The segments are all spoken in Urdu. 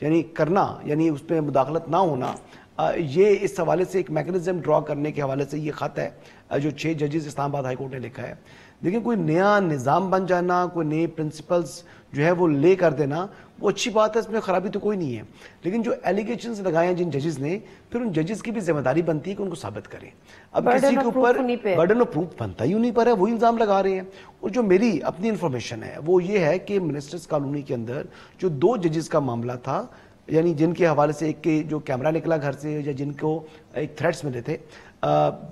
یعنی کرنا، یعنی اس پہ مداخلت نہ ہونا، یہ اس حوالے سے ایک میکنزم ڈرا کرنے کے حوالے سے یہ خط ہے جو 6 ججز اسلام آباد ہائی کورٹ نے لکھا ہے. لیکن کوئی نیا نظام بن جانا، کوئی نئے پرنسپلز جو ہے وہ لے کر دینا، وہ اچھی بات ہے، اس میں خرابی تو کوئی نہیں ہے. لیکن جو ایلیگیشنز لگائے ہیں جن ججز نے، پھر ان ججز کی بھی ذمہ داری بنتی ہے کہ ان کو ثابت کریں. اب کسی کے اوپر برڈن آف پروف بنتا ہی انہیں پر ہے، وہی الزام لگا رہے ہیں. اور جو میری اپنی انفارمیشن ہے وہ یہ ہے کہ منسٹرز کالونی کے اندر جو 2 ججز کا معاملہ تھا، یعنی جن کے حوالے سے ایک کے جو کیمرہ نکلا گھر سے، یا جن کو ایک تھریٹس ملے تھے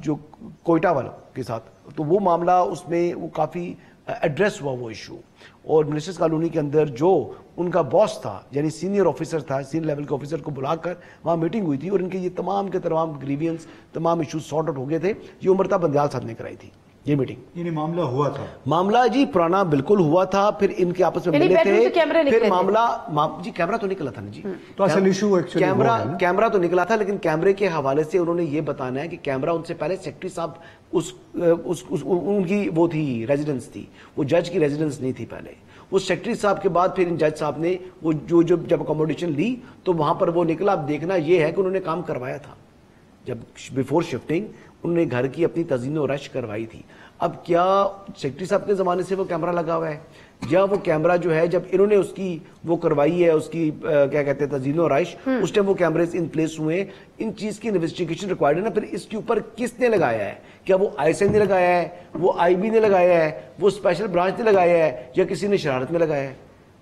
جو کوئٹہ والوں کے ساتھ، تو وہ معاملہ اس میں وہ کافی ایڈریس ہوا وہ ایشو. اور منسٹرز کالونی کے اندر جو ان کا باس تھا، یعنی سینئر آفیسر تھا، سینئر لیول کے آفیسر کو بلا کر وہاں میٹنگ ہوئی تھی، اور ان کے یہ تمام کے تمام گریوینس، تمام ایشوز سارٹ آؤٹ ہو گئے تھے. یہ امرتا بندیال صاحب نے کرائی تھی یہ میٹنگ. یعنی معاملہ ہوا تھا، معاملہ جی پرانا بالکل ہوا تھا. پھر ان کے آپس میں ملے تھے، پھر معاملہ جی کیمرہ تو نکلا تھا نا جی، تو اصل ایشو ایکچولی کیمرہ تو نکلا تھا. لیکن کیمرے کے حوالے سے انہوں نے یہ بتانا ہے کہ کیمرہ ان سے پہلے سیکرٹری صاحب ان کی وہ تھی ریزیڈنس تھی، وہ جج کی ریزیڈنس نہیں تھی پہلے. وہ سیکرٹری صاحب کے بعد پھر ان جج صاحب نے وہ جب اکوموڈیشن لی تو وہاں پر وہ نکلا. اب دیکھنا یہ ہے کہ انہوں نے کام کروایا تھا جب بیفور شفٹنگ انہوں نے گھر کی اپنی تزئین و رش کروائی تھی. اب کیا سیکرٹری صاحب کے زمانے سے وہ کیمرہ لگا ہوا ہے، یا وہ کیمرہ جو ہے جب انہوں نے اس کی وہ کروائی ہے، اس کی کیا کہتے ہیں تزئین و رائش، اس ٹائم وہ کیمرے ان پلیس ہوئے. ان چیز کی انویسٹیگیشن ریکوائرڈ ہے نا. پھر اس کے اوپر کس نے لگایا ہے؟ کیا وہ آئی ایس آئی نے لگایا ہے، وہ آئی بی نے لگایا ہے، وہ اسپیشل برانچ نے لگایا ہے، یا کسی نے شرارت میں لگایا ہے؟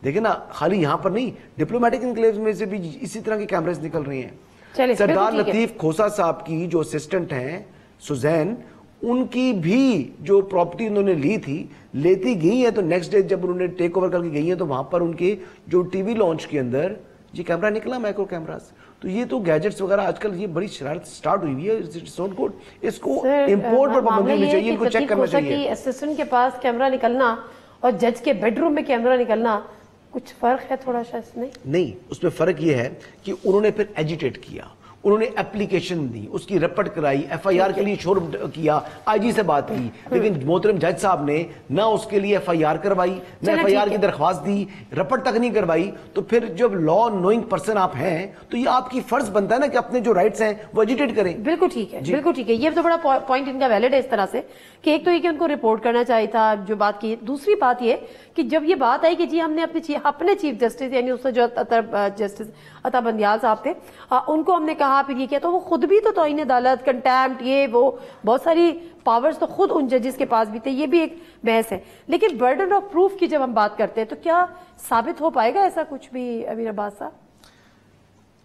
دیکھیں نا، خالی یہاں پر نہیں، ڈپلومیٹک انکلیوز میں سے بھی اسی طرح کے کیمرز نکل رہے ہیں. سردار لطیف کھوسا صاحب کی جو اسسٹنٹ ہیں سوزین، ان کی بھی جو پراپرٹی انہوں نے لی تھی، لیتی گئی ہے، تو نیکسٹ ڈے جب انہوں نے ٹیک اوور کر کے گئی ہیں تو وہاں پر ان کے جو ٹی وی لانچ کے اندر جی کیمرہ نکلا، مائکرو کیمراز. تو یہ تو گیجٹس وغیرہ آج کل یہ بڑی شرارت سٹارٹ ہوئی ہوئی ہے. اس کو امپورٹ پر پابندی ہونی چاہیے، ان کو چیک کرنا چاہیے. اسسٹنٹ کے پاس کیمرہ نکلنا اور جج کے بیڈ روم میں کیمرہ نکلنا کچھ فرق ہے تھوڑا سا اس میں؟ نہیں، اس میں فرق یہ ہے کہ انہوں نے پھر ایجیٹیٹ کیا، انہوں نے اپلیکیشن دی، اس کی رپٹ کرائی، ایف آئی آر کے لیے شور کیا، آئی جی سے بات کی. لیکن محترم جج صاحب نے نہ اس کے لیے ایف آئی آر کروائی، نہ ایف آئی آر کی درخواست دی، رپٹ تک نہیں کروائی. تو پھر جب لا نوئنگ پرسن آپ ہیں تو یہ آپ کی فرض بنتا ہے نا کہ اپنے جو رائٹس ہیں وہ ایجیٹیٹ کریں. بالکل ٹھیک ہے، بالکل ٹھیک ہے. یہ تو بڑا پوائنٹ ان کا ویلڈ ہے اس طرح سے کہ ایک تو یہ کہ ان کو رپورٹ کرنا چاہیے تھا جو بات کی. دوسری بات یہ کہ جب یہ بات آئی کہ جی ہم نے اپنے چیف جسٹس یعنی اس سے جو جسٹس عطا بندیال صاحب تھے ان کو ہم نے کہا پھر یہ کیا، تو وہ خود بھی تو توہین عدالت، کنٹیمپٹ، یہ وہ بہت ساری پاورز تو خود ان ججز کے پاس بھی تھے. یہ بھی ایک بحث ہے. لیکن برڈن آف پروف کی جب ہم بات کرتے ہیں تو کیا ثابت ہو پائے گا ایسا کچھ بھی امیر عباس صاحب؟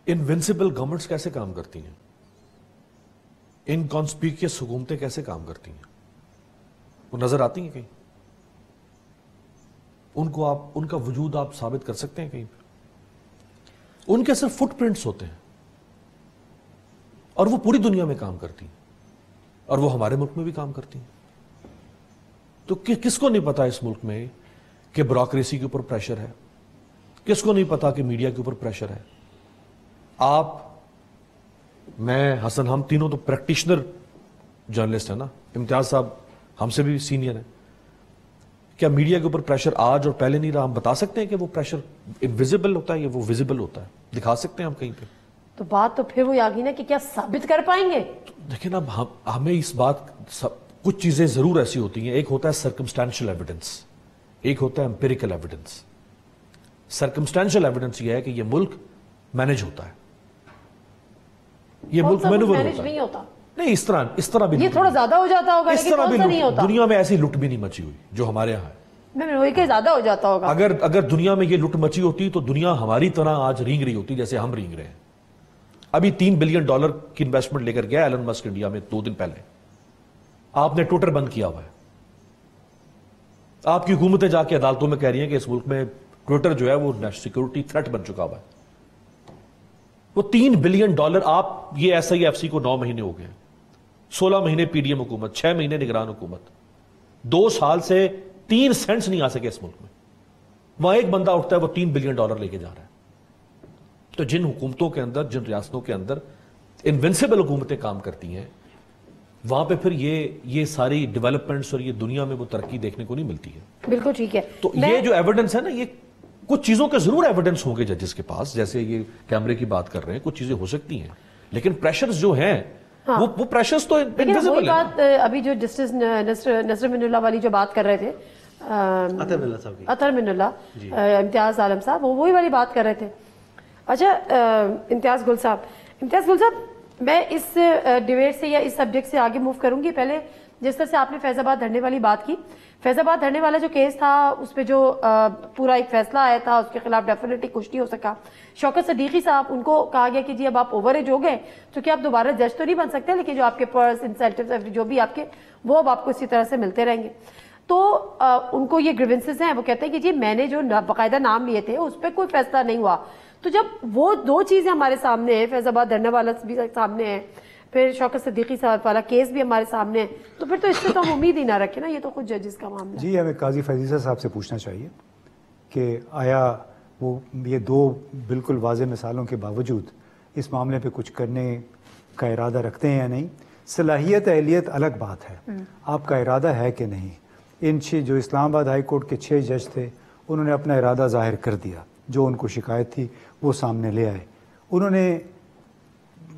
انوینسیبل گورنمنٹس کیسے کام کرتی ہیں، انکانسپیکیس حکومتیں کیسے کام کرتی ہیں، وہ نظر آتی ہیں کہیں؟ ان کا وجود آپ ثابت کر سکتے ہیں کہیں پہ؟ ان کے صرف فٹ پرنٹس ہوتے ہیں اور وہ پوری دنیا میں کام کرتی ہیں اور وہ ہمارے ملک میں بھی کام کرتی ہیں. تو کس کو نہیں پتا اس ملک میں کہ بیوروکریسی کے اوپر پریشر ہے؟ کس کو نہیں پتا کہ میڈیا کے اوپر پریشر ہے؟ آپ، میں، حسن، ہم تینوں تو پریکٹیشنر جرنلسٹ ہیں نا. امتیاز صاحب ہم سے بھی سینئر ہیں. کیا میڈیا کے اوپر پریشر آج اور پہلے نہیں رہا؟ ہم بتا سکتے ہیں کہ وہ پریشر انویزیبل ہوتا ہے یا وہ ویزیبل ہوتا ہے؟ دکھا سکتے ہیں ہم کہیں پہ؟ تو بات تو پھر وہ آگی نا کہ کیا ثابت کر پائیں گے؟ دیکھیں نا، ہمیں اس بات کچھ چیزیں ضرور ایسی ہوتی ہیں. ایک ہوتا ہے سرکمسٹانشل ایویڈنس، ایک ہوتا ہے امپیریکل ایویڈنس. سرکمسٹانشل ایویڈنس یہ ہے کہ یہ ملک مینج ہوتا ہے، یہ ملک مینوور ہوتا ہے. نہیں، اس طرح بھی یہ تھوڑا زیادہ ہو جاتا ہوگا، اس طرح بھی دنیا میں ایسی لٹ بھی نہیں مچی ہوئی جو ہمارے یہاں ہے. میں وہی کہ زیادہ ہو جاتا ہوگا. اگر دنیا میں یہ لٹ مچی ہوتی تو دنیا ہماری طرح آج رینگ رہی ہوتی جیسے ہم رینگ رہے ہیں. ابھی $3 بلین کی انویسٹمنٹ لے کر گیا ایلن مسک انڈیا میں 2 دن پہلے. آپ نے ٹویٹر بند کیا ہوا ہے. آپ کی حکومتیں جا کے عدالتوں میں کہہ رہی ہیں کہ اس ملک میں ٹویٹر جو ہے وہ سیکورٹی تھریٹ بن چکا ہوا ہے. وہ $3 بلین آپ، یہ ایس آئی ایف سی کو 9 مہینے ہو گئے، 16 مہینے پی ڈی ایم حکومت، 6 مہینے نگران حکومت، 2 سال سے 3 سینٹس نہیں آ سکے اس ملک میں. وہاں ایک بندہ اٹھتا ہے وہ $3 بلین لے کے جا رہا ہے. تو جن حکومتوں کے اندر، جن ریاستوں کے اندر انوینسیبل حکومتیں کام کرتی ہیں، وہاں پہ پھر یہ ساری ڈیولپمنٹس اور یہ دنیا میں وہ ترقی دیکھنے کو نہیں ملتی ہے. بالکل ٹھیک ہے. تو یہ جو ایویڈنس ہے نا، کچھ چیزوں کے ضرور ایویڈنس ہوں گے ججز کے پاس، جیسے یہ کیمرے کی بات کر رہے ہیں، کچھ چیزیں ہو سکتی ہیں، لیکن پریشرز جو ہیں وہ پریشرز تو انویزیبل ہیں۔ بات ابھی جو جسٹس نصر من اللہ والی جو بات کر رہے تھے، اطہر من اللہ، امتیاز عالم صاحب، وہ وہی والی بات کر رہے تھے۔ اچھا امتیاز گل صاحب، میں اس ڈیبیٹ سے یا اس سبجیکٹ سے آگے موو کروں گی۔ پہلے جس طرح سے آپ نے فیض آباد دھرنے والی بات کی، فیض آباد دھرنے والا جو کیس تھا اس پہ جو پورا ایک فیصلہ آیا تھا، اس کے خلاف ڈیفینیٹلی کچھ نہیں ہو سکا۔ شوکت صدیقی صاحب، ان کو کہا گیا کہ جی اب آپ اوور ایج ہو گئے تو کیا آپ دوبارہ جج تو نہیں بن سکتے، لیکن جو آپ کے پرس انسینٹیوز جو بھی آپ کے، وہ اب آپ کو اسی طرح سے ملتے رہیں گے۔ تو ان کو یہ گریونسز ہیں، وہ کہتے ہیں کہ جی میں نے جو باقاعدہ نام لیے تھے اس پہ کوئی فیصلہ نہیں ہوا۔ تو جب وہ دو چیزیں ہمارے سامنے ہیں، فیض آباد دھرنے والا بھی سامنے ہے، پھر شوکت صدیقی صاحب والا کیس بھی ہمارے سامنے ہے، تو پھر تو اس سے تو ہم امید ہی نہ رکھیں نا، یہ تو خود ججز کا معاملہ ہے۔ جی ہمیں قاضی فیضیزہ صاحب سے پوچھنا چاہیے کہ آیا وہ یہ دو بالکل واضح مثالوں کے باوجود اس معاملے پہ کچھ کرنے کا ارادہ رکھتے ہیں یا نہیں۔ صلاحیت اہلیت الگ بات ہے، آپ کا ارادہ ہے کہ نہیں۔ ان جو اسلام آباد ہائی کورٹ کے 6 جج تھے، انہوں نے اپنا ارادہ ظاہر کر دیا، جو ان کو شکایت تھی وہ سامنے لے آئے۔ انہوں نے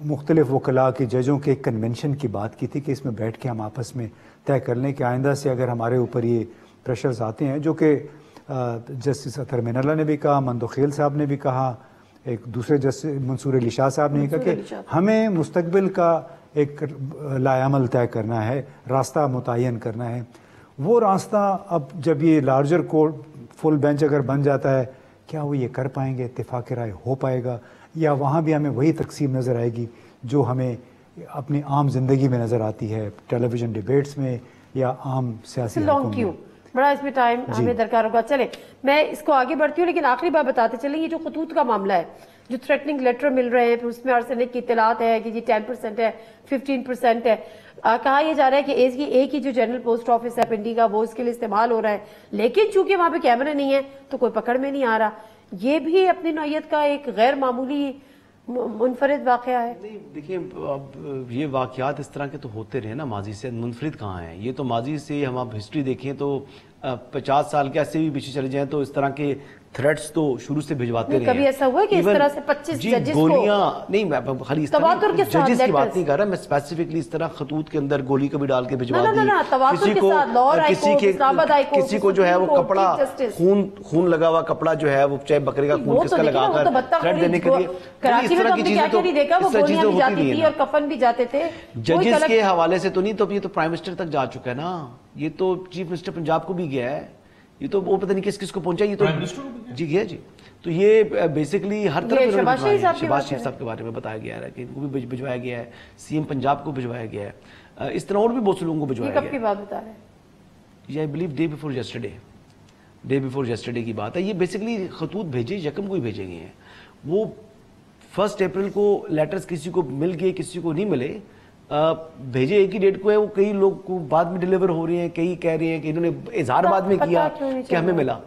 مختلف وکلاء کی ججوں کے ایک کنونشن کی بات کی تھی کہ اس میں بیٹھ کے ہم آپس میں طے کر لیں کہ آئندہ سے اگر ہمارے اوپر یہ پریشرز آتے ہیں، جو کہ جسٹس اطہر من اللہ نے بھی کہا، مندوخیل صاحب نے بھی کہا، ایک دوسرے جسٹس منصور علی شاہ صاحب نے کہا کہ ہمیں مستقبل کا ایک لائعمل طے کرنا ہے، راستہ متعین کرنا ہے۔ وہ راستہ اب جب یہ لارجر کورٹ فل بینچ اگر بن جاتا ہے، کیا وہ یہ کر پائیں گے، اتفاق رائے ہو پائے گا، یا وہاں بھی ہمیں وہی تقسیم نظر آئے گی جو ہمیں اپنی عام زندگی میں نظر آتی ہے، ٹیلی ویژن ڈیبیٹس میں یا عام سیاسی حلقوں میں؟ بڑا اس میں ٹائم ہمیں درکار ہوگا۔ چلیں میں اس کو آگے بڑھتی ہوں، لیکن آخری بات بتاتے چلیں، یہ جو خطوط کا معاملہ ہے، جو تھریٹننگ لیٹر مل رہے ہیں، پھر اس میں آرسینک کی اطلاعات ہے کہ جی 10% ہے، 15% ہے، کہا یہ جا رہا ہے کہ ایک ہی جو جنرل پوسٹ آفس ہے پنڈی کا، وہ اس کے لیے استعمال ہو رہا ہے، لیکن چونکہ وہاں پہ کیمرے نہیں ہیں تو کوئی پکڑ میں نہیں آ رہا۔ یہ بھی اپنی نوعیت کا ایک غیر معمولی منفرد واقعہ ہے۔ نہیں دیکھیں، اب یہ واقعات اس طرح کے تو ہوتے رہے نا، ماضی سے منفرد کہاں ہیں؟ یہ تو ماضی سے ہم اب ہسٹری دیکھیں تو 50 سال کے ایسے بھی پیچھے چلے جائیں تو اس طرح کے تھریٹس تو شروع سے بھجواتے رہے ہیں۔ کبھی ایسا ہوا کہ اس طرح سے 25 ججز کو گولیاں نہیں، میں خالی اس طرح ججز کی بات نہیں کر رہا، میں اسپیسیفکلی اس طرح خطوط کے اندر گولی کبھی ڈال کے بھجوا دی، کسی کو جو ہے وہ کپڑا خون لگا ہوا کپڑا جو ہے وہ چاہے بکرے کا خون کس کا لگا کر تھریٹ دینے کے لیے، کراچی میں تو ہم نے کیا کیا نہیں دیکھا، وہ گولیاں بھی جاتی تھی اور کفن بھی جاتے تھے ججز کے حوالے سے تو نہیں، تو یہ تو پرائم منسٹر تک جا چکا ہے نا، یہ تو چیف منسٹر پنجاب کو بھی گیا ہے، یہ تو وہ پتہ نہیں کس کو پہنچا، یہ تو جی گیا جی۔ تو یہ بیسیکلی ہر طرف شہباز شریف صاحب کے بارے میں بتایا گیا ہے کہ ان کو بھی بھجوایا گیا ہے، سی ایم پنجاب کو بھجوایا گیا ہے، اس طرح اور بھی بہت سے لوگوں کو بھجوایا گیا ہے۔ کب کی بات بتا رہے ہیں؟ یہ I believe day before yesterday کی بات ہے۔ یہ بیسیکلی خطوط بھیجے یکم کو ہی بھیجے گئے ہیں، وہ 1 اپریل کو لیٹرز کسی کو مل گئے کسی کو نہیں ملے، بھیجے ایک ہی ڈیٹ کو ہے، وہ کئی لوگ کو بعد میں ڈیلیور ہو رہے ہیں، کئی کہہ رہے ہیں کہ انہوں نے اظہار بعد میں کیا کہ ہمیں ملا،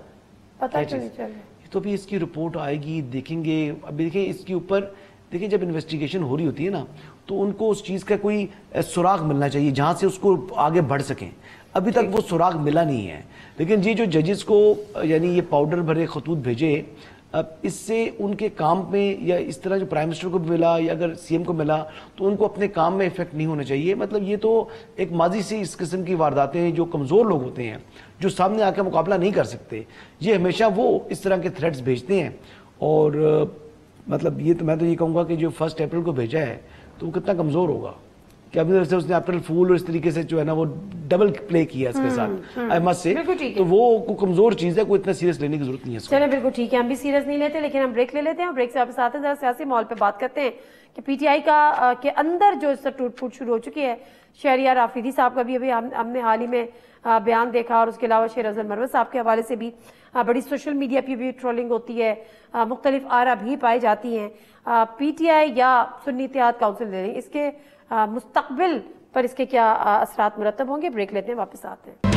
پتہ کیوں نہیں چل رہا؟ تو بھی اس کی رپورٹ آئے گی، دیکھیں گے۔ اب دیکھیں اس کے اوپر، دیکھیں جب انویسٹیگیشن ہو رہی ہوتی ہے نا تو ان کو اس چیز کا کوئی سراغ ملنا چاہیے جہاں سے اس کو آگے بڑھ سکیں، ابھی تک وہ سراغ ملا نہیں ہے۔ لیکن جی جو ججز کو یعنی یہ پاؤڈر بھرے خطوط بھیجے، اس سے ان کے کام میں، یا اس طرح جو پرائم منسٹر کو بھی ملا یا اگر سی ایم کو ملا تو ان کو اپنے کام میں افیکٹ نہیں ہونا چاہیے۔ مطلب یہ تو ایک ماضی سے اس قسم کی وارداتیں ہیں، جو کمزور لوگ ہوتے ہیں جو سامنے آ کے مقابلہ نہیں کر سکتے، یہ ہمیشہ وہ اس طرح کے تھریٹس بھیجتے ہیں۔ اور مطلب یہ تو میں تو یہ کہوں گا کہ جو 1 اپریل کو بھیجا ہے تو وہ کتنا کمزور ہوگا کہ اپنی طرف سے اس نے اپریل فول اور اس طریقے سے جو ہے نا وہ ڈبل پلے کیا اس کے ساتھ، آئی مسٹ سے، تو وہ کمزور چیز ہے، کوئی اتنا سیریس لینے کی ضرورت نہیں ہے۔ چلیں بالکل ٹھیک ہے، ہم بھی سیریس نہیں لیتے، لیکن ہم بریک لے لیتے ہیں، اور بریک سے واپس آتے ہیں ذرا سیاسی ماحول پہ بات کرتے ہیں کہ پی ٹی آئی کا کے اندر جو اس سے ٹوٹ پھوٹ شروع ہو چکی ہے۔ شہریار آفریدی صاحب کا بھی ابھی ہم نے حال ہی میں بیان دیکھا، اور اس کے علاوہ شیر افضل مروت صاحب کے حوالے سے بھی بڑی سوشل میڈیا پہ بھی ٹرولنگ ہوتی ہے، مختلف آرا بھی پائی جاتی ہیں۔ پی ٹی آئی یا سنی اتحاد کونسل دے رہی ہیں، اس کے مستقبل پر اس کے کیا اثرات مرتب ہوں گے؟ بریک لیتے ہیں، واپس آتے ہیں۔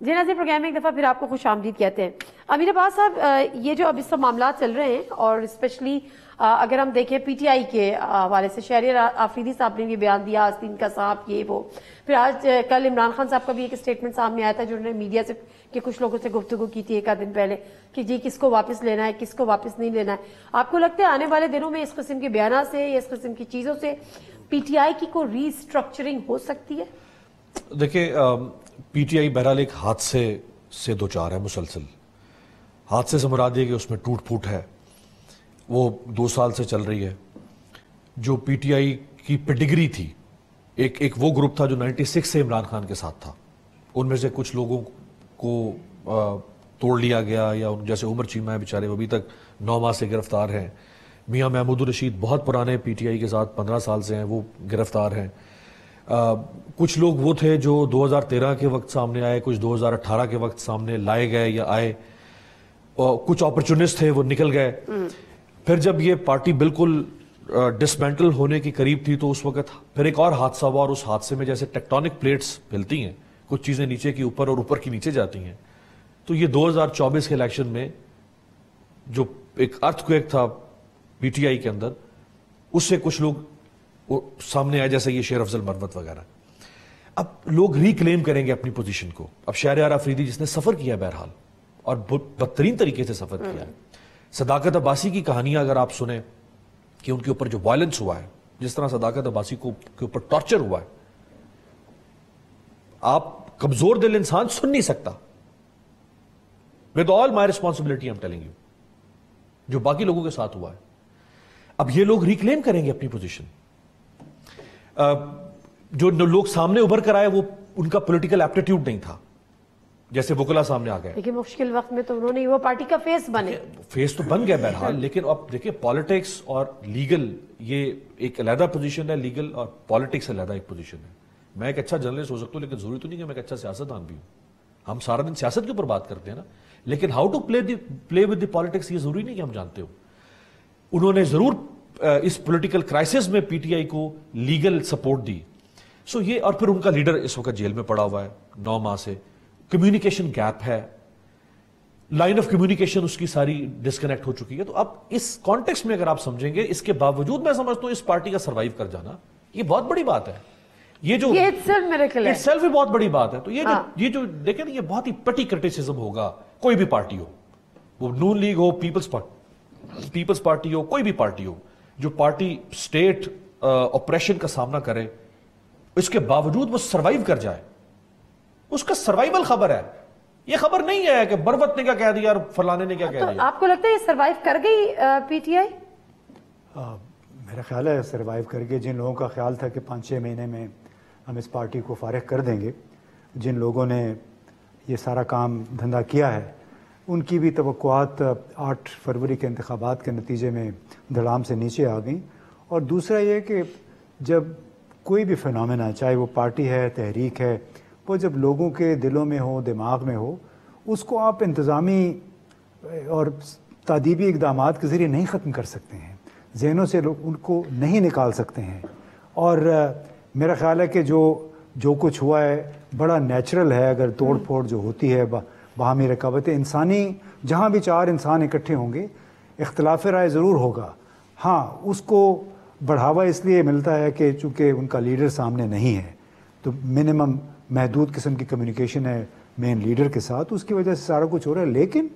جی ناظرین، پروگرام میں ایک دفعہ پھر آپ کو خوش آمدید کہتے ہیں۔ امیر عباس صاحب، یہ جو اب اس وقت معاملات چل رہے ہیں، اور اسپیشلی اگر ہم دیکھیں پی ٹی آئی کے حوالے سے شہریار آفریدی صاحب نے بھی بیان دیا، آستین کا صاحب یہ وہ، پھر آج کل عمران خان صاحب کا بھی ایک اسٹیٹمنٹ سامنے آیا تھا جو انہوں نے میڈیا سے کہ کچھ لوگوں سے گفتگو کی تھی ایک آدھ دن پہلے کہ جی کس کو واپس لینا ہے، کس کو واپس نہیں لینا ہے. آپ کو لگتا ہے آنے والے دنوں میں اس قسم کے بیانات سے یا اس قسم کی چیزوں سے پی ٹی آئی کی کوئی ری اسٹرکچرنگ ہو سکتی ہے؟ دیکھیں پی ٹی آئی بہرحال ایک حادثے سے دوچار ہے مسلسل. حادثے سے مراد یہ کہ اس میں ٹوٹ پھوٹ ہے، وہ 2 سال سے چل رہی ہے. جو پی ٹی آئی کی پیڈگری تھی، ایک وہ گروپ تھا جو 96 سے عمران خان کے ساتھ تھا، ان میں سے کچھ لوگوں کو توڑ لیا گیا، یا جیسے عمر چیمہ ہے بیچارے، وہ ابھی تک 9 ماہ سے گرفتار ہیں. میاں محمود الرشید بہت پرانے پی ٹی آئی کے ساتھ 15 سال سے ہیں، وہ گرفتار ہیں. کچھ لوگ وہ تھے جو 2013 کے وقت سامنے آئے، کچھ 2018 کے وقت سامنے لائے گئے یا آئے، کچھ اپرچونسٹ تھے وہ نکل گئے. پھر جب یہ پارٹی بالکل ڈسمینٹل ہونے کی قریب تھی تو اس وقت پھر ایک اور حادثہ ہوا، اور اس حادثے میں جیسے ٹیکٹونک پلیٹس ہلتی ہیں، کچھ چیزیں نیچے کی اوپر اور اوپر کی نیچے جاتی ہیں. تو یہ 2024 کے الیکشن میں جو ایک ارتھ کویک تھا پی ٹی آئی کے اندر، اس سے کچھ لوگ سامنے آئے، جیسے یہ شیر افضل مروت وغیرہ. اب لوگ ریکلیم کریں گے اپنی پوزیشن کو. اب شہریار آفریدی جس نے سفر کیا بہرحال اور بدترین طریقے سے سفر کیا ہے، صداقت عباسی کی کہانیاں اگر آپ سنیں کہ ان کے اوپر جو وائلنس ہوا ہے، جس طرح صداقت عباسی کے اوپر ٹارچر ہوا ہے، آپ کمزور دل انسان سن نہیں سکتا. with all my responsibility I'm telling you جو باقی لوگوں کے ساتھ ہوا ہے. اب یہ لوگ ریکلیم کریں گے اپنی پوزیشن. جو لوگ سامنے ابھر کر آئے وہ ان کا پولیٹیکل ایپٹیٹیوڈ نہیں تھا، جیسے وکلا سامنے آ گئے. لیکن مشکل وقت میں تو انہوں نے وہ پارٹی کا فیس بنے، فیس تو بن گیا بہرحال. لیکن اب دیکھیں پالیٹکس اور لیگل یہ ایک علیحدہ پوزیشن ہے، لیگل اور پالیٹکس علیحدہ ایک پوزیشن ہے. میں ایک اچھا جرنلسٹ ہو سکتا ہوں، لیکن ضروری تو نہیں کہ میں ایک اچھا سیاستدان بھی ہوں. ہم سارا دن سیاست کے اوپر بات کرتے ہیں نا، لیکن how to play with the politics یہ ضروری نہیں کہ ہم جانتے ہو. انہوں نے ضرور اس پولیٹیکل کرائسس میں پی ٹی آئی کو لیگل سپورٹ دی. سو یہ، اور پھر ان کا لیڈر اس وقت جیل میں پڑا ہوا ہے 9 ماہ سے. کمیونیکیشن گیپ ہے، لائن آف کمیونیکیشن اس کی ساری ڈسکنیکٹ ہو چکی ہے. تو اب اس کانٹیکس میں اگر آپ سمجھیں گے، اس کے باوجود میں سمجھتا ہوں اس پارٹی کا سروائیو کر جانا یہ بہت بڑی بات ہے. یہ جو itself بھی بہت بڑی بات ہے. تو یہ جو دیکھیں نا، یہ بہت ہی پٹی کرٹیسزم ہوگا. کوئی بھی پارٹی ہو، وہ نون لیگ ہو، پیپلز پارٹی ہو، کوئی بھی پارٹی ہو، جو پارٹی اسٹیٹ آپریشن کا سامنا کرے، اس کے باوجود وہ سروائیو کر جائے، اس کا سروائیول خبر ہے. یہ خبر نہیں ہے کہ مروت نے کیا کہہ دیا اور فلانے نے کیا کہہ دیا. آپ کو لگتا ہے یہ سروائیو کر گئی پی ٹی آئی؟ میرا خیال ہے سروائیو کر کے. جن لوگوں کا خیال تھا کہ 5-6 مہینے میں ہم اس پارٹی کو فارغ کر دیں گے، جن لوگوں نے یہ سارا کام دھندا کیا ہے، ان کی بھی توقعات 8 فروری کے انتخابات کے نتیجے میں دھڑام سے نیچے آ گئیں. اور دوسرا یہ کہ جب کوئی بھی فنامنا، چاہے وہ پارٹی ہے، تحریک ہے، وہ جب لوگوں کے دلوں میں ہو، دماغ میں ہو، اس کو آپ انتظامی اور تادیبی اقدامات کے ذریعے نہیں ختم کر سکتے ہیں، ذہنوں سے ان کو نہیں نکال سکتے ہیں. اور میرا خیال ہے کہ جو کچھ ہوا ہے بڑا نیچرل ہے. اگر توڑ پھوڑ جو ہوتی ہے، باہمی رقابتیں، انسانی جہاں بھی 4 انسان اکٹھے ہوں گے، اختلاف رائے ضرور ہوگا. ہاں، اس کو بڑھاوا اس لیے ملتا ہے کہ چونکہ ان کا لیڈر سامنے نہیں ہے، تو منیمم محدود قسم کی کمیونیکیشن ہے مین لیڈر کے ساتھ، اس کی وجہ سے سارا کچھ ہو رہا ہے. لیکن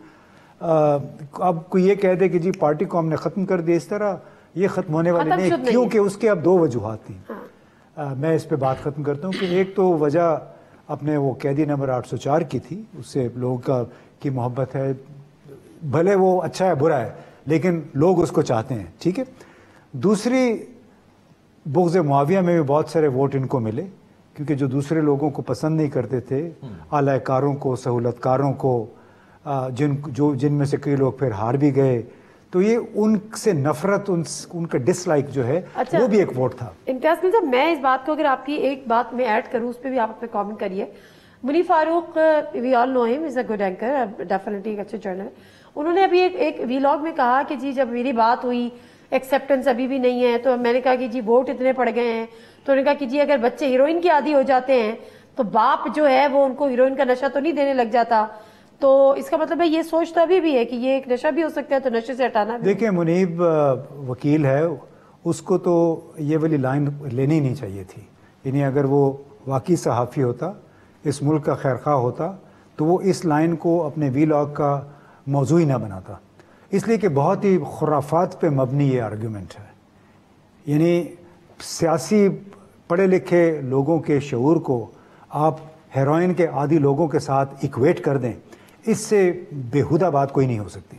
اب کوئی یہ کہہ دے کہ جی پارٹی کو ہم نے ختم کر دیا، اس طرح یہ ختم ہونے والے نہیں، کیونکہ اس کے اب 2 وجوہات تھیں. میں اس پہ بات ختم کرتا ہوں کہ ایک تو وجہ اپنے وہ قیدی نمبر 804 کی تھی، اس سے لوگوں کی محبت ہے، بھلے وہ اچھا ہے برا ہے لیکن لوگ اس کو چاہتے ہیں، ٹھیک ہے. دوسری، بغض معاویہ میں بھی بہت سارے ووٹ ان کو ملے، کیونکہ جو دوسرے لوگوں کو پسند نہیں کرتے تھے، اعلی کاروں کو، سہولت کاروں کو، جن میں سے کئی لوگ پھر ہار بھی گئے، تو یہ ان سے نفرت، ان کا ڈس لائک جو ہے وہ بھی ایک ووٹ تھا. امتیاز صاحب، میں اس بات کو اگر آپ کی ایک بات میں ایڈ کروں، اس پہ بھی آپ اپنے کامنٹ کریے. منی فاروق، وی آل نو ہم، از اے گڈ اینکر، ڈیفینیٹلی ایک اچھے جرنل. انہوں نے ابھی ایک ویلاگ میں کہا کہ جی جب میری بات ہوئی، ایکسیپٹنس ابھی بھی نہیں ہے، تو میں نے کہا کہ جی ووٹ اتنے پڑ گئے ہیں، تو انہوں نے کہا کہ جی اگر بچے ہیروئن کے عادی ہو جاتے ہیں تو باپ جو ہے وہ ان کو ہیروئن کا نشہ تو نہیں دینے لگ جاتا. تو اس کا مطلب ہے یہ سوچ تو ابھی بھی ہے کہ یہ ایک نشہ بھی ہو سکتا ہے تو نشے سے ہٹانا بھی. دیکھیں منیب وکیل ہے, اس کو تو یہ والی لائن لینی نہیں چاہیے تھی. یعنی اگر وہ واقعی صحافی ہوتا, اس ملک کا خیرخواہ ہوتا, تو وہ اس لائن کو اپنے وی لاگ کا موضوع ہی نہ بناتا. اس لیے کہ بہت ہی خرافات پہ مبنی یہ آرگیومنٹ ہے. یعنی سیاسی پڑھے لکھے لوگوں کے شعور کو آپ ہیروئن کے عادی لوگوں کے ساتھ ایکویٹ کر دیں, اس سے بےہودہ بات کوئی نہیں ہو سکتی.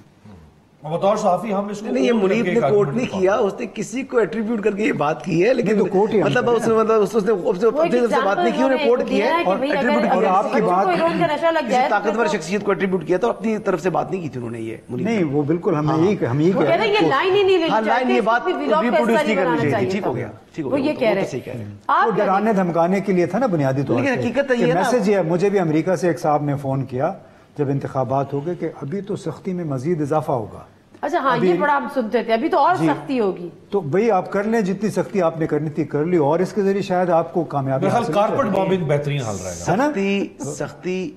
بطور صحافی ہم اس کو نہیں, یہ منیب نے کوٹ نہیں کیا, اس نے کسی کو ایٹریبیوٹ کر کے یہ بات کی ہے, لیکن مطلب اس نے بات نہیں کی, انہوں نے کوٹ کیا ہے اور ایٹریبیوٹ اور آپ کی بات کسی طاقتور شخصیت کو ایٹریبیوٹ کیا تھا, اپنی طرف سے بات نہیں کی تھی انہوں نے. یہ نہیں, وہ بالکل ہم یہی کہہ رہے ہیں یہ لائن ہی نہیں لینی چاہیے, لائن یہ بات ریپروڈیوس نہیں کرنی چاہیے. ٹھیک ہو گیا, ٹھیک ہو گیا, وہ یہ کہہ رہے ہیں. وہ ڈرانے دھمکانے کے لیے تھا نا بنیادی طور لیکن حقیقت یہ ہے نا, میسج یہ ہے. مجھے بھی امریکہ سے ایک صاحب نے فون کیا جب انتخابات ہو گئے کہ ابھی تو سختی میں مزید اضافہ ہوگا. اچھا ہاں, یہ بڑا ہم سنتے تھے, ابھی تو اور سختی ہوگی. تو بھئی آپ کر لیں, جتنی سختی آپ نے کرنی تھی کر لی, اور اس کے ذریعے شاید آپ کو کامیابی حاصل. کارپٹ بامبنگ بہترین حل رہے گا.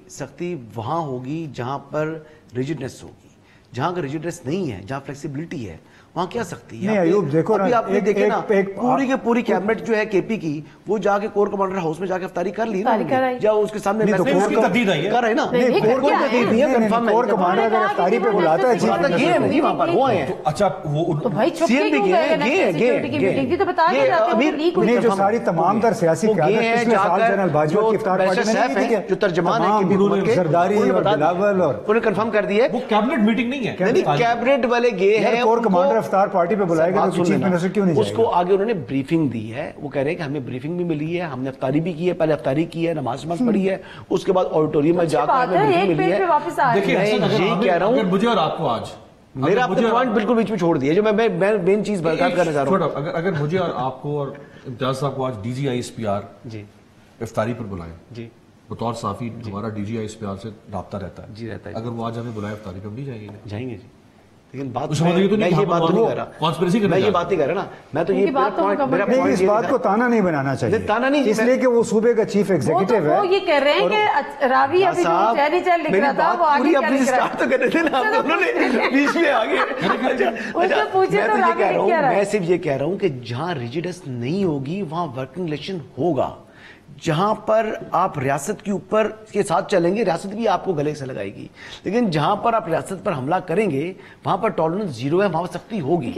سختی وہاں ہوگی جہاں پر ریجڈنس ہوگی. جہاں اگر ریجڈنس نہیں ہے, جہاں فلیکسیبلٹی ہے, وہاں کیا سختی ہے؟ نہیں ایوب دیکھو نا, آپ نے دیکھے نا پوری کے پوری کیبنٹ جو ہے کے پی کی, وہ جا کے کور کمانڈر ہاؤس میں جا کے افطاری کر لی نا, جا اس کے سامنے تردید آئی ہے کر رہے نا. کور کمانڈر اگر افطاری پہ بلاتا ہے جی وہاں پر وہ ہیں. اچھا وہ تو بھائی چھپ کے کیوں گئے سیکیورٹی کی میٹنگ تھی, تو بتا کے جاتے ہیں لیک ہوئی. جو ساری تمام تر سیاسی قیادت پچھلے سال جنرل باجوہ کی افطار پارٹی میں نہیں تھی, جو ترجمان ہے زرداری اور بلاول, اور انہوں نے کنفرم کر دیا ہے وہ کیبنٹ میٹنگ نہیں ہے, کیبنٹ والے گئے ہیں. کور کمانڈر افطار پارٹی پہ بلائے گا تو چیف منسٹر کیوں نہیں اس کو آگے انہوں نے بریفنگ دی ہے. وہ کہہ رہے ہیں کہ ہمیں بریفنگ بھی ملی ہے, ہم نے افطاری بھی کی ہے, پہلے افطاری کی ہے, نماز پڑھی ہے, اس کے بعد آڈیٹوریم میں جا کر ہمیں بریفنگ ملی ہے. دیکھیں یہی کہہ رہا ہوں, مجھے اور آپ کو آج میرا اپنے پوائنٹ بالکل بیچ میں چھوڑ دیا جو میں مین چیز برقرار کرنا چاہ رہا ہوں. اگر مجھے اور آپ کو اور امتیاز صاحب کو آج D G I S P R ji افطاری پر بلائیں, جی بطور صحافی ہمارا D G I S P R سے رابطہ رہتا ہے, جی رہتا ہے, اگر وہ آج ہمیں بلائے افطاری پہ ہم نہیں جائیں گے. جائیں گے جی, لیکن بات میں یہ بات نہیں کر رہا, میں یہ بات نہیں کر رہا نا, میں تو یہ نہیں, اس بات کو تانا نہیں بنانا چاہیے, تانا نہیں, اس لیے کہ وہ صوبے کا چیف ایگزیکٹو ہے. وہ یہ کہہ رہے ہیں کہ راوی ابھی جو چہری چہر لکھ رہا تھا وہ آگے کیا لکھ رہا تو کرنے دینا, انہوں نے بیچ میں آگے. میں صرف یہ کہہ رہا ہوں کہ جہاں ریجڈنس نہیں ہوگی وہاں ورکنگ ریلیشن ہوگا. جہاں پر آپ ریاست کے اوپر کے ساتھ چلیں گے, ریاست بھی آپ کو گلے سے لگائے گی, لیکن جہاں پر آپ ریاست پر حملہ کریں گے وہاں پر ٹالرنس زیرو ہے, وہاں پر سختی ہوگی.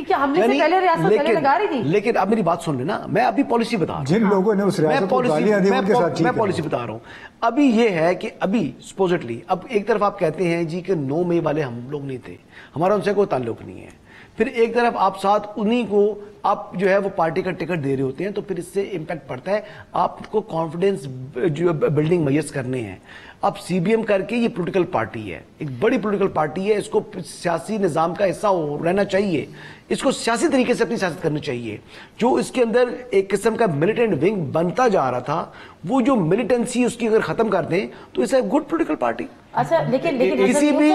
لیکن اب میری بات سن لینا, میں ابھی پالیسی بتا رہا ہوں, جن لوگوں نے اس ریاست کو گالیاں دی ان کے ساتھ میں پالیسی بتا رہا ہوں. ابھی یہ ہے کہ ابھی سپوزٹلی اب ایک طرف آپ کہتے ہیں جی کہ 9 مئی والے ہم لوگ نہیں تھے, ہمارا ان سے کوئی تعلق نہیں ہے, پھر ایک طرف آپ ساتھ انہی کو آپ جو ہے وہ پارٹی کا ٹکٹ دے رہے ہوتے ہیں, تو پھر اس سے امپیکٹ پڑتا ہے. آپ کو کانفیڈنس جو بلڈنگ میسر کرنے ہیں. اب سی بی ایم کر کے یہ پولیٹیکل پارٹی ہے, ایک بڑی پولیٹیکل پارٹی ہے, اس کو سیاسی نظام کا حصہ رہنا چاہیے, اس کو سیاسی طریقے سے اپنی سیاست کرنی چاہیے. جو اس کے اندر ایک قسم کا ملیٹنٹ ونگ بنتا جا رہا تھا, وہ جو ملیٹنسی اس کی اگر ختم کر دیں تو اس گڈ پولیٹیکل پارٹی. اچھا لیکن کسی بھی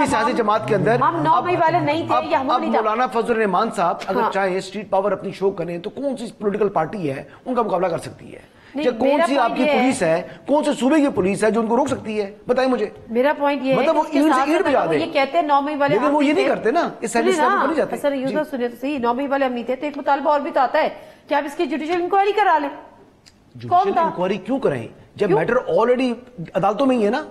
سیاسی جماعت کے اندر ہم 9 مئی والے نہیں تھے یا ہم نہیں تھے. مولانا فضل الرحمان صاحب اگر چاہیں اسٹریٹ پاور اپنی شو کریں تو کون سی پولیٹیکل پارٹی ہے ان کا مقابلہ کر سکتی ہے؟ یا کون سی آپ کی پولیس ہے, کون سے صوبے کی پولیس ہے جو ان کو روک سکتی ہے؟ بتائیں مجھے. میرا پوائنٹ یہ ہے مطلب وہ اینٹ سے اینٹ بجا دیں. یہ کہتے ہیں 9 مئی والے, لیکن وہ یہ نہیں کرتے نا, اس سائڈ سے نہیں جاتے. سر یوں سنیں تو صحیح, 9 مئی والے ہم نہیں تھے, تو ایک مطالبہ اور بھی تو آتا ہے کہ آپ اس کی جوڈیشل انکوائری کرا لیں. جوڈیشل انکوائری کیوں کریں جب میٹر آلریڈی عدالتوں میں ہی ہے نا؟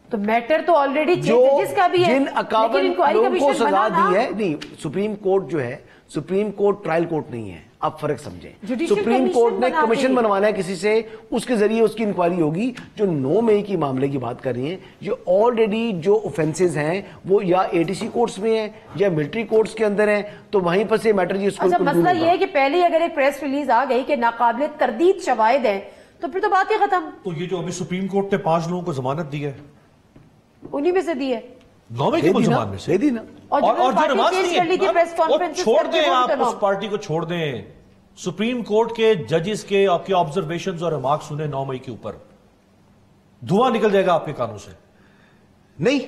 تو میٹر تو آلریڈی جس کا بھی ہے, جن 51 لوگوں کو سزا دی ہے. نہیں, سپریم کورٹ جو ہے, سپریم کورٹ ٹرائل کورٹ نہیں ہے, آپ فرق سمجھیں. سپریم کورٹ نے کمیشن بنوانا ہے کسی سے, اس کے ذریعے اس کی انکوائری ہوگی. جو 9 مئی کی معاملے کی بات کر رہی ہیں, جو آلریڈی جو اوفینسز ہیں وہ یا اے ٹی سی کورٹس میں ہیں یا ملٹری کورٹس کے اندر ہیں, تو وہیں پر سے میٹر جی اس کو. اچھا مسئلہ یہ ہے کہ پہلے اگر ایک پریس ریلیز آ گئی کہ ناقابل تردید شواہد ہیں تو پھر تو بات ہی ختم. تو یہ جو ابھی سپریم کورٹ نے 5 لوگوں کو ضمانت دی ہے, انہی میں سے دی ہے 9 مئی کے ملزمان میں سے, اور جو نماز نہیں ہے چھوڑ دیں, آپ اس پارٹی کو چھوڑ دیں. سپریم کورٹ کے ججز کے آپ کے آبزرویشنز اور ریمارک سنیں 9 مئی کے اوپر, دھواں نکل جائے گا آپ کے کانوں سے. نہیں,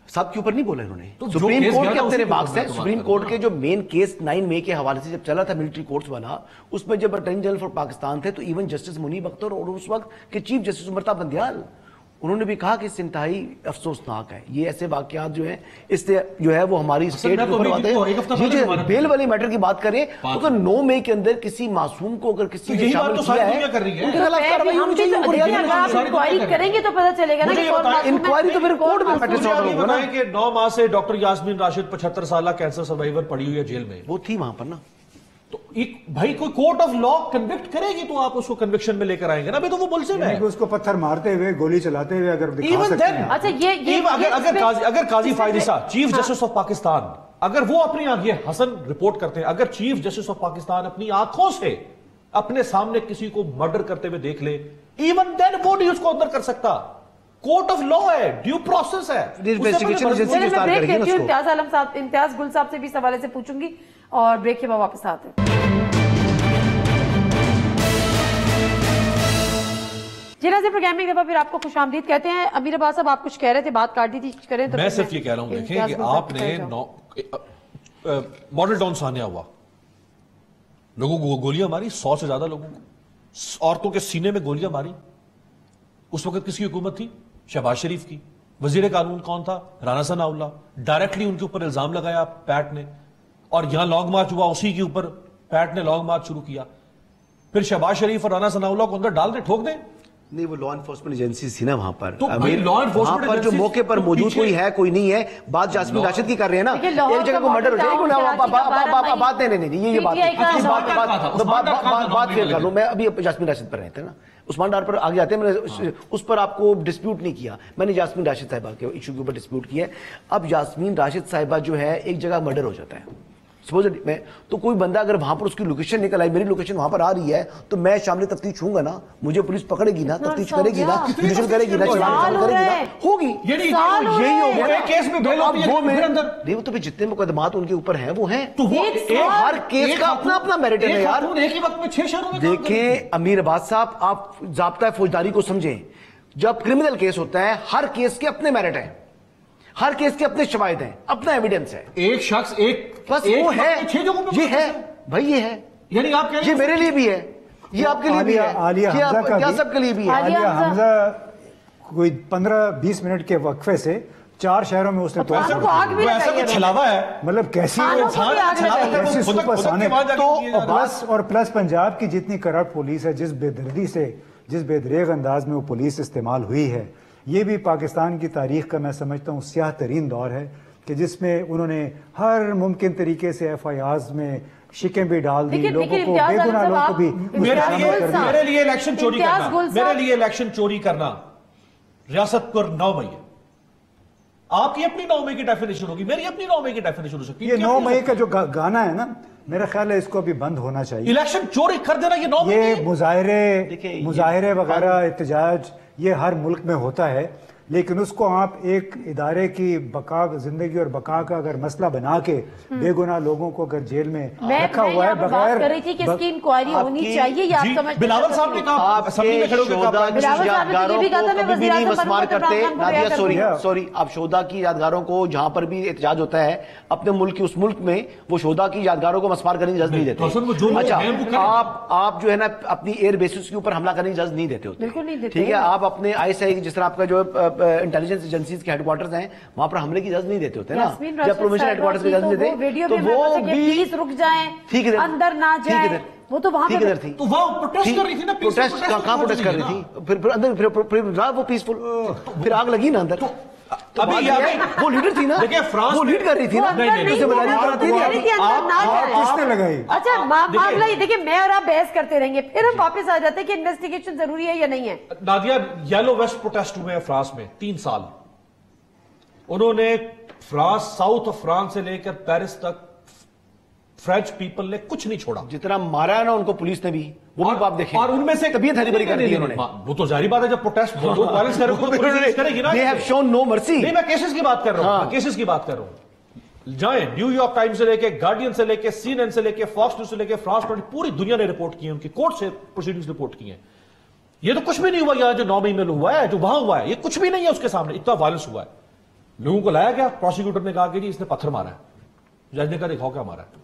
سب کے اوپر نہیں بولا انہوں نے. سپریم کورٹ کے اپنے ریمارکس ہیں. سپریم کورٹ کے جو مین کیس 9 مئی کے حوالے سے جب چلا تھا ملٹری کورٹس والا, اس میں جب اٹارنی جنرل فار پاکستان تھے تو ایون جسٹس منیب اختر اور اس وقت کے چیف جسٹس امرتا بندیال, انہوں نے بھی کہا کہ اس انتہائی افسوسناک ہے یہ ایسے واقعات جو ہیں اس سے جو ہے وہ ہماری اسٹیٹ کے اوپر آتے ہیں. جی بیل والی میٹر کی بات کریں تو اگر 9 مئی کے اندر کسی معصوم کو اگر کسی نے شامل کیا ہے ان کے خلاف کارروائی ہونی چاہیے. انکوائری کریں گے تو پتہ چلے گا نا. انکوائری تو پھر کورٹ میں میٹر سالو ہوگا نا. کہ 9 ماہ سے ڈاکٹر یاسمین راشد 75 سالہ کینسر سروائیور پڑی ہوئی ہے جیل میں. وہ تھی وہاں پر نا. تو بھائی کوئی کورٹ آف لا کنوکٹ کرے گی تو آپ اس کو کنوکشن میں لے کر آئیں گے نا. ابھی تو وہ ملزم ہے. اس کو پتھر مارتے ہوئے گولی چلاتے ہوئے اگر دکھا سکتے ہیں. اچھا اگر قاضی فائز عیسیٰ چیف جسٹس آف پاکستان اگر وہ اپنی آنکھیں حسن رپورٹ کرتے ہیں اگر چیف جسٹس آف پاکستان اپنی آنکھوں سے اپنے سامنے کسی کو مرڈر کرتے ہوئے دیکھ لے ایون دین وہ نہیں اس کو اندر کر سکتا. کورٹ آف لا ہے, ڈیو پروسیس ہے. امتیاز گل صاحب سے بھی اس حوالے سے پوچھوں گی اور بریک کے بعد واپس آتے ہیں. جی ناظرین پروگرام میں ایک دفعہ پھر آپ کو خوش آمدید کہتے ہیں. امیر عباس صاحب آپ کچھ کہہ رہے تھے, بات کاٹ دی تھی, کچھ کریں تو میں صرف یہ کہہ رہا ہوں دیکھیں کہ آپ نے ماڈل ٹاؤن سانیہ ہوا, لوگوں کو گولیاں ماری, 100 سے زیادہ لوگوں کو, عورتوں کے سینے میں گولیاں ماری. اس وقت کس کی حکومت تھی؟ شہباز شریف کی. وزیر قانون کون تھا؟ رانا ثناء اللہ. ڈائریکٹلی ان کے اوپر الزام لگایا پیٹ نے, اور یہاں لانگ مارچ ہوا اسی کے اوپر پیٹ نے لانگ مارچ شروع کیا. پھر شہباز شریف اور رانا ثناء اللہ کو اندر ڈال دیں, ٹھوک دیں. نہیں وہ لا انفورسمنٹ ایجنسیز تھی نا وہاں پر. تو وہاں پر جو موقع پر موجود کوئی ہے کوئی نہیں ہے. بات جاسمین راشد کی کر رہے ہیں نا, ایک جگہ کو مرڈر ہو جائے. بات نہیں یہ بات کلیئر کر لوں. میں ابھی جاسمین راشد پر رہے تھے نا, عثمان ڈار پر آگے آتے ہیں. میں نے اس پر آپ کو ڈسپیوٹ نہیں کیا, میں نے جاسمین راشد صاحبہ کے ایشو کے اوپر ڈسپیوٹ کیا ہے. اب جاسمین راشد صاحبہ جو ہے ایک جگہ مرڈر ہو جاتا ہے سپوز میں, تو کوئی بندہ اگر وہاں پر اس کی لوکیشن نکل آئی, میری لوکیشن وہاں پر آ رہی ہے, تو میں شامل تفتیش ہوں گا نا, مجھے پولیس پکڑے گی نا, تفتیش کرے گی نا, انویسٹیگیشن کرے گی نا, چلان کرے گی نا, ہوگی. یہی ہوگا کیس میں بیل ہوتی ہے اندر. نہیں وہ تو جتنے مقدمات ان کے اوپر ہیں وہ ہیں. ہر کیس کا اپنا اپنا میرٹ ہے یار. ایک ہی وقت میں 6 شہروں میں. دیکھیں امیر عباس صاحب, آپ ضابطہ فوجداری کو سمجھیں. جب کرمنل کیس ہوتا ہے ہر کیس کے اپنے میرٹ ہیں, ہر کیس کے اپنے شواہد ہیں, اپنا ایویڈنس ہے. ایک شخص ایک بس وہ ہے, یہ ہے بھائی, یہ ہے. یعنی آپ کہہ رہے ہیں یہ میرے لیے بھی ہے, یہ آپ کے لیے بھی ہے, کیا سب کے لیے بھی ہے. عالیہ حمزہ کوئی 15-20 منٹ کے وقفے سے 4 شہروں میں اس نے تو ایسا کوئی چھلاوا ہے, مطلب کیسی سپر سونک. تو پلس پنجاب کی جتنی کرپٹ پولیس ہے, جس بے دردی سے جس بے دریغ انداز میں وہ پولیس استعمال ہوئی ہے, یہ بھی پاکستان کی تاریخ کا میں سمجھتا ہوں سیاہ ترین دور ہے, کہ جس میں انہوں نے ہر ممکن طریقے سے ایف آئی آرز میں شکیں بھی ڈال دی, لوگوں کو بے گناہ لوگوں کو بھی. میرے لیے الیکشن چوری کرنا ریاست پر 9 مئی ہے. آپ کی اپنی 9 مئی کی ڈیفینیشن ہوگی, میری اپنی 9 مئی کی ڈیفینیشن ہو سکتی ہے. یہ 9 مئی کا جو گانا ہے نا, میرا خیال ہے اس کو بھی بند ہونا چاہیے. الیکشن چوری کر دینا یہ 9 مئی. یہ مظاہرے وغیرہ احتجاج یہ ہر ملک میں ہوتا ہے, لیکن اس کو آپ ایک ادارے کی بقا, زندگی اور بقا کا اگر مسئلہ بنا کے بے گناہ لوگوں کو اگر جیل میں رکھا ہوا ہے بغیر کر رہی تھی کہ اس کی انکوائری ہونی چاہیے. یہ آپ سمجھتے ہیں بلاول صاحب نے کہا اسمبلی میں کھڑے ہو کے یادگاروں کو کبھی بھی نہیں مسمار کرتے. نادیہ سوری, آپ شہداء کی یادگاروں کو جہاں پر بھی احتجاج ہوتا ہے اپنے ملک کی, اس ملک میں وہ شہداء کی یادگاروں کو مسمار کرنے کی اجازت نہیں دیتے. اچھا آپ جو ہے نا اپنی ایئر بیسز کے اوپر حملہ کرنے کی اجازت نہیں دیتے ہوتے, بالکل نہیں دیتے. ٹھیک ہے, آپ اپنے ISI جس طرح آپ کا جو انٹیلیجنس ایجنسیز کے ہیڈ کوارٹرز ہیں وہاں پر حملے کی اجازت نہیں دیتے ہوتے نا, جب پروونشل ہیڈ کوارٹرز کی اجازت نہیں دیتے تو وہ بھی پلیز رک جائیں, اندر نہ جائیں. وہ تو وہاں ٹھیک ادھر تھی, تو وہ پروٹیسٹ کر رہی تھی نا. پروٹیسٹ کہاں پروٹیسٹ کر رہی تھی, پھر اندر وہ پیسفل, پھر آگ لگی نا اندر. وہ لیڈر تھی نا, وہ لیڈ کر رہی تھی نا, کس نے لگائی. اچھا معاملہ یہ دیکھیں, میں اور آپ بحث کرتے رہیں گے, پھر ہم واپس آ جاتے ہیں کہ انویسٹیگیشن ضروری ہے یا نہیں ہے. نادیہ یلو ویسٹ پروٹیسٹ ہوئے ہیں فرانس میں 3 سال. انہوں نے فرانس, ساؤتھ آف فرانس سے لے کر پیرس تک فرینچ پیپل نے کچھ نہیں چھوڑا. جتنا مارا ہے نا ان کو پولیس نے بھی, وہ بھی آپ دیکھیں, اور ان میں سے طبیعت ہری بھری کر دی انہوں نے. وہ تو ظاہری بات ہے, جب پروٹیسٹ وائلنس کرے گی نا. They have shown no mercy. نہیں, میں کیسز کی بات کر رہا ہوں, کیسز کی بات کر رہا ہوں. جائیں نیو یارک ٹائمز سے لے کے, گارڈین سے لے کے, CNN سے لے کے, فاکس نیوز سے لے کے, فرانس پر پوری دنیا نے رپورٹ کی ہے, ان کی کورٹ سے پروسیڈنگز رپورٹ کی ہیں. یہ تو کچھ بھی نہیں ہوا یہاں جو 9 مئی میں ہوا ہے, جو وہاں ہوا ہے, یہ کچھ بھی نہیں ہے اس کے سامنے. اتنا وائلنس ہوا ہے, لوگوں کو لایا گیا, پروسیکیوٹر نے کہا کہ جی اس نے پتھر مارا ہے. جج نے کہا دکھاؤ کیا مارا ہے.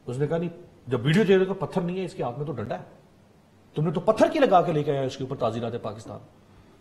اس نے کہا نہیں, جب ویڈیو چاہیے تو پتھر نہیں ہے, اس کے ہاتھ میں تو ڈنڈا ہے, تم نے تو پتھر کی لگا کے لے کے آیا اس کے اوپر تعزیرات پاکستان.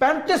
35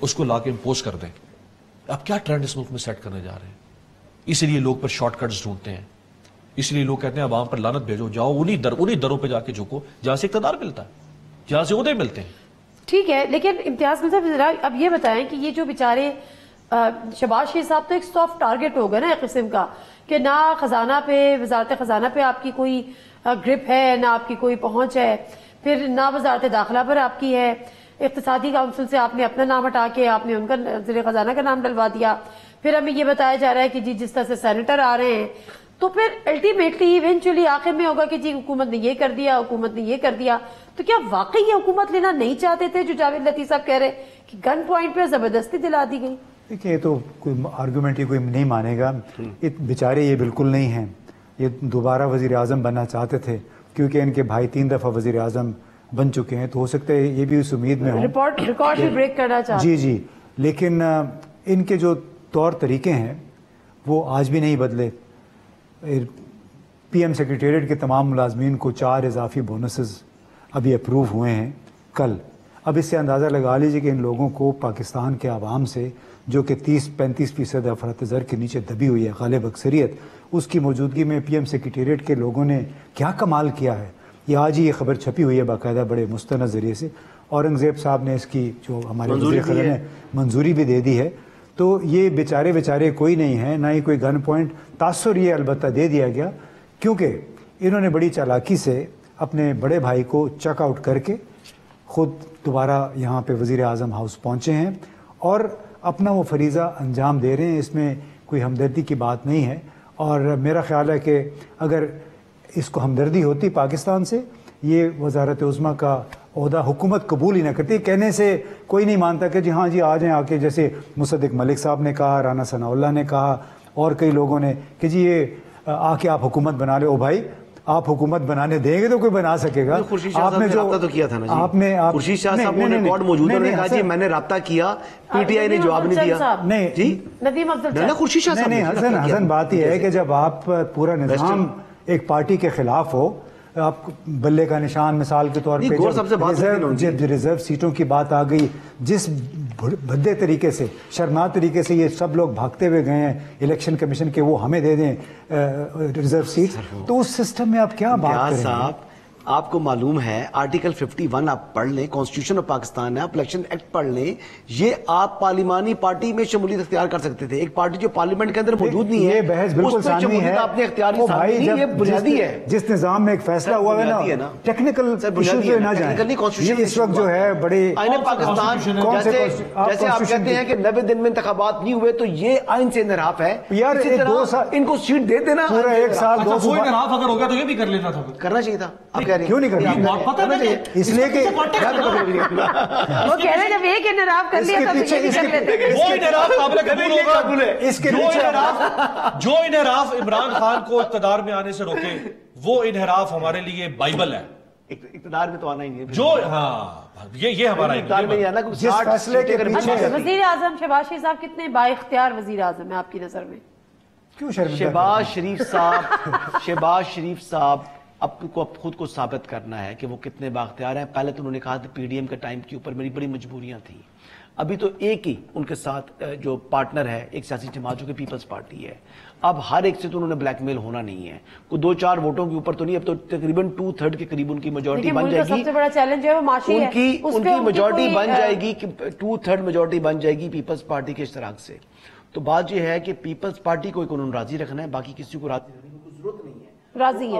اس کو لا کے امپوز کر دیں. اب کیا ٹرینڈ اس ملک میں سیٹ کرنے جا رہے ہیں؟ اسی لیے لوگ پر شارٹ کٹس ڈھونڈتے ہیں, اس لیے لوگ کہتے ہیں عوام پر لعنت بھیجو, جاؤ انہی دروں پہ جا کے جھکو جہاں سے اقتدار ملتا ہے, جہاں سے عہدے ملتے ہیں. ٹھیک ہے, لیکن امتیاز صاحب ذرا اب یہ بتائیں کہ یہ جو بیچارے شہباز شریف صاحب تو ایک سافٹ ٹارگٹ ہوگا نا ایک قسم کا, کہ نہ خزانہ پہ, وزارت خزانہ پہ آپ کی کوئی گرپ ہے, نہ آپ کی کوئی پہنچ ہے, پھر نہ وزارت داخلہ پر آپ کی ہے, اقتصادی کونسل سے آپ نے اپنا نام ہٹا کے آپ نے ان کا وزیر خزانہ کا نام ڈلوا دیا, پھر ہمیں یہ بتایا جا رہا ہے کہ جی جس طرح سے سینیٹر آ رہے ہیں, تو پھر الٹیمیٹلی ایونچولی آخر میں ہوگا کہ جی حکومت نے یہ کر دیا, حکومت نے یہ کر دیا. تو کیا واقعی یہ حکومت لینا نہیں چاہتے تھے جو جاوید لطیف صاحب کہہ رہے کہ گن پوائنٹ پہ زبردستی دلا دی گئی؟ دیکھیں, یہ تو کوئی آرگومنٹ ہی کوئی نہیں مانے گا. بیچارے یہ بالکل نہیں ہیں, یہ دوبارہ وزیر اعظم بننا چاہتے تھے کیونکہ ان کے بھائی 3 دفعہ وزیر اعظم بن چکے ہیں, تو ہو سکتا ہے یہ بھی اس امید میں ہوں ریکارڈ بھی بریک کرنا چاہتے. جی, لیکن ان کے جو طور طریقے ہیں وہ آج بھی نہیں بدلے. پی ایم سیکریٹریٹ کے تمام ملازمین کو 4 اضافی بونسز ابھی اپروو ہوئے ہیں کل. اب اس سے اندازہ لگا لیجیے کہ ان لوگوں کو پاکستان کے عوام سے, جو کہ 30-35% افراط زر کے نیچے دبی ہوئی ہے غالب اکثریت, اس کی موجودگی میں پی ایم سیکریٹریٹ کے لوگوں نے کیا کمال کیا ہے. یہ آج ہی یہ خبر چھپی ہوئی ہے باقاعدہ بڑے مستند ذریعے سے. اورنگزیب صاحب نے اس کی جو ہمارے وزیر خزانہ نے منظوری بھی دے دی ہے. تو یہ بیچارے کوئی نہیں ہیں, نہ ہی کوئی گن پوائنٹ. تاثر یہ البتہ دے دیا گیا کیونکہ انہوں نے بڑی چالاکی سے اپنے بڑے بھائی کو چیک آؤٹ کر کے خود دوبارہ یہاں پہ وزیر اعظم ہاؤس پہنچے ہیں اور اپنا وہ فریضہ انجام دے رہے ہیں. اس میں کوئی ہمدردی کی بات نہیں ہے, اور میرا خیال ہے کہ اگر اس کو ہمدردی ہوتی پاکستان سے, یہ وزارت عظمیٰ کا عہدہ حکومت قبول ہی نہ کرتی. کہنے سے کوئی نہیں مانتا کہ جی ہاں جی آ جائیں آ کے, جیسے مصدق ملک صاحب نے کہا, رانا ثناء اللہ نے کہا, اور کئی لوگوں نے کہ جی یہ آ کے آپ حکومت بنا لے. او بھائی, آپ حکومت بنانے دیں گے تو کوئی بنا سکے گا. آپ نے جو رابطہ تو کیا تھا نا جی, آپ نے خورشید شاہ صاحب نے ریکارڈ موجود ہے, انہوں نے کہا جی میں نے رابطہ کیا, پی ٹی آئی نے جواب نہیں دیا. نہیں جی, ندیم افضل خورشید شاہ صاحب نہیں, حسن بات یہ ہے کہ جب آپ پورا نظام ایک پارٹی کے خلاف ہو, آپ بلے کا نشان مثال کے طور پہ جب ریزرو سیٹوں کی بات آ گئی, جس بھدے طریقے سے, شرمناک طریقے سے یہ سب لوگ بھاگتے ہوئے گئے ہیں الیکشن کمیشن کے, وہ ہمیں دے دیں ریزرو سیٹ, تو اس سسٹم میں آپ کیا بات کریں گے؟ آپ کو معلوم ہے آرٹیکل 51 آپ پڑھ لیں, کانسٹیٹیوشن آف پاکستان ہے, آپ الیکشن ایکٹ پڑھ لیں, یہ آپ پارلیمانی پارٹی میں شمولیت اختیار کر سکتے تھے. ایک پارٹی جو پارلیمنٹ کے اندر موجود نہیں ہے, یہ بحث بالکل ثانوی ہے. آپ نے اختیاری ثانوی نہیں, یہ بنیادی ہے. جس نظام میں ایک فیصلہ ہوا ہے نا, ٹیکنیکل ایشوز پہ نہ جائیں. یہ اس وقت جو ہے بڑے آئین پاکستان, جیسے آپ کہتے ہیں کہ 90 دن میں انتخابات نہیں ہوئے تو یہ آئین سے انحراف ہے. یار ان کو سیٹ دے دینا, پورا 1 سال 2 کوئی انحراف اگر ہوگا تو یہ بھی کر لینا تھا, کرنا چاہیے تھا. آپ کہہ رہے ہیں کیوں نہیں کرنا چاہیے؟ اس لیے کہ وہ کہہ رہے ہیں جب ایک انحراف کر لیا تھا تو یہ بھی کر لیتے ہیں. وہ انحراف قابل قبول ہوگا. اس کے جو انحراف عمران خان کو اقتدار میں آنے سے روکے, وہ انحراف ہمارے لیے بائبل ہے. اقتدار میں تو آنا ہی نہیں ہے جو ہاں یہ ہمارا اقتدار میں نہیں آنا. جس فیصلے کے پیچھے وزیر اعظم شہباز شریف صاحب کتنے با اختیار وزیر اعظم ہیں آپ کی نظر میں؟ کیوں شرمندہ؟ شہباز شریف صاحب خود کو ثابت کرنا ہے کہ وہ کتنے بااختیار ہیں. پہلے تو انہوں نے کہا تھا پی ڈی ایم کے ٹائم کے اوپر میری بڑی مجبوریاں تھیں. ابھی تو ایک ہی ان کے ساتھ جو پارٹنر ہے, ایک سیاسی جماعت جو کہ پیپلز پارٹی ہے. اب ہر ایک سے تو انہوں نے بلیک میل ہونا نہیں ہے, کوئی 2-4 ووٹوں کے اوپر تو نہیں. اب تو تقریباً 2/3 کے قریب ان کی میجورٹی بن جائے گی. سب سے بڑا چیلنج ہے وہ معاشی ہے. ان کی میجورٹی بن جائے گی, 2/3 میجورٹی بن جائے گی پیپلز پارٹی کے اشتراک سے. تو بات یہ ہے کہ پیپلز پارٹی کو انہوں نے راضی رکھنا ہے, باقی کسی کو راضی رکھنے کی ضرورت نہیں ہے. راضی ہے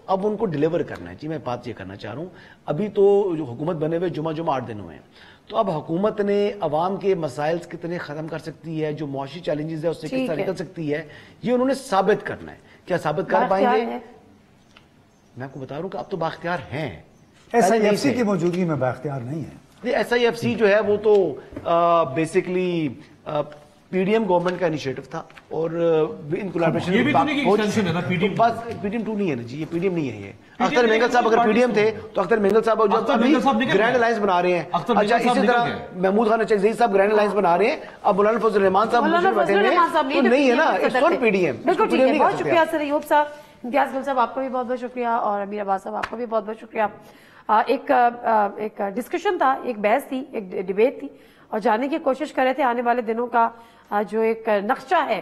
اب ان کو ڈیلیور کرنا ہے. جی میں بات یہ کرنا چاہ رہا ہوں, ابھی تو جو حکومت بنے ہوئے جمعہ 8 دن ہوئے ہیں, تو اب حکومت نے عوام کے مسائل کتنے ختم کر سکتی ہے, جو معاشی چیلنجز ہے اس سے کس طرح نکل سکتی ہے, یہ انہوں نے ثابت کرنا ہے. کیا ثابت کر پائیں گے؟ میں آپ کو بتا رہا ہوں کہ اب تو بااختیار ہیں. SIFC کی موجودگی میں بااختیار نہیں ہے. SIFC جو ہے وہ تو basically P D M government کا انیشیٹو تھا, اور ان کولیبریشن یہ بھی تو نہیں کہ ایکسٹینشن ہے نا پی ڈی ایم. بس پی ڈی ایم 2 نہیں ہے نا جی, یہ پی ڈی ایم نہیں ہے. یہ اختر مینگل صاحب اگر پی ڈی ایم تھے تو اختر مینگل صاحب جو ابھی گرینڈ الائنس بنا رہے ہیں. اچھا اسی طرح محمود خان چکزئی صاحب گرینڈ الائنس بنا رہے ہیں. اب مولانا فضل الرحمان صاحب بیٹھے ہیں, تو نہیں ہے نا, اس پر پی ڈی ایم. بالکل ٹھیک ہے, بہت شکریہ سر ایوب صاحب, امتیاز گل صاحب آپ کا بھی بہت بہت شکریہ, اور امیر عباس صاحب آپ کا بھی بہت بہت شکریہ. ایک ڈسکشن تھا, ایک بحث تھی, ایک ڈیبیٹ تھی, اور جاننے کی کوشش کر رہے تھے آنے والے دنوں کا جو ایک نقشہ ہے,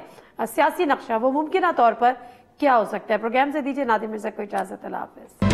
سیاسی نقشہ, وہ ممکنہ طور پر کیا ہو سکتا ہے. پروگرام سے دیجیے نادر مرزا کو اجازت. اللہ حافظ.